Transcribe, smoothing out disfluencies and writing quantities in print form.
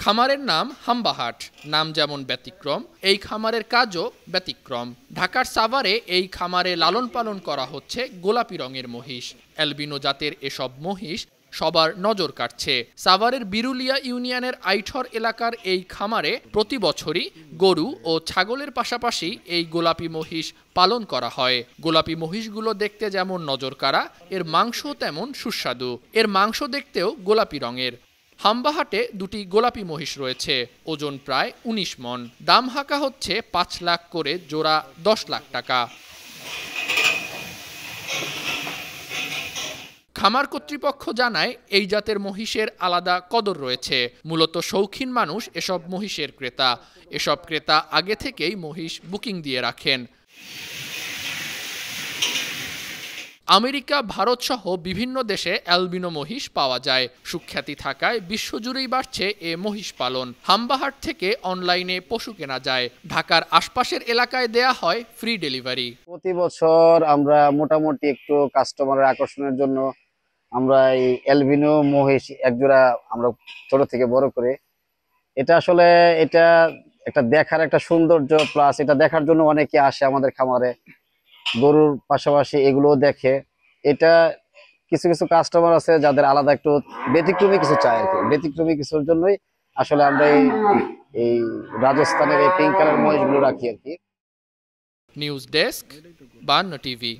খামারের নাম হাম্বাহাট। নাম যেমন ব্যতিক্রম, এই খামারের কাজও ব্যতিক্রম। ঢাকার সাভারে এই খামারে লালন পালন করা হচ্ছে গোলাপি রঙের মহিষ। অ্যালবিনো জাতের এসব মহিষ সবার নজর কাটছে। সাভারের বিরুলিয়া ইউনিয়নের আইঠর এলাকার এই খামারে প্রতি বছরই গরু ও ছাগলের পাশাপাশি এই গোলাপি মহিষ পালন করা হয়। গোলাপি মহিষগুলো দেখতে যেমন নজরকাড়া, এর মাংস তেমন সুস্বাদু। এর মাংস দেখতেও গোলাপি রঙের। হাম্বাহাটে দুটি গোলাপি মহিষ রয়েছে, ওজন প্রায় ১৯ মণ। দাম হাঁকা হচ্ছে ৫ লাখ করে জোড়া ১০ লাখ টাকা। খামার কর্তৃপক্ষ জানায় এই জাতের মহিষের আলাদা কদর রয়েছে। মূলত শৌখিন মানুষ এসব মহিষের ক্রেতা। এসব ক্রেতা আগে থেকেই মহিষ বুকিং দিয়ে রাখেন। আমেরিকা, ভারত সহ বিভিন্ন দেশে অ্যালবিনো মহিষ পাওয়া যায়। সুখ্যাতি থাকায় বিশ্বজুড়েই বাড়ছে এ মহিষ পালন। হাম্বাহাট থেকে অনলাইনে পশু কেনা যায়। ঢাকার আশপাশের এলাকায় দেয়া হয় ফ্রি ডেলিভারি। প্রতি বছর আমরা মোটামুটি একটু কাস্টমারের আকর্ষণের জন্য আমরা এই অ্যালবিনো মহিষ একজোড়া আমরা ছোট থেকে বড় করে, এটা আসলে এটা একটা দেখার একটা সৌন্দর্য, প্লাস এটা দেখার জন্য অনেকে আসে আমাদের খামারে। গরুর পাশাপাশি এগুলোও দেখে। এটা কিছু কিছু কাস্টমার আছে যাদের আলাদা একটু ব্যতিক্রমী কিছু চায় আর কি। ব্যতিক্রমী কিছুর জন্যই আসলে আমরা এই রাজস্থানের এই পিঙ্ক কালার মহিষগুলো রাখি আর কি। News desk, ৫২ TV.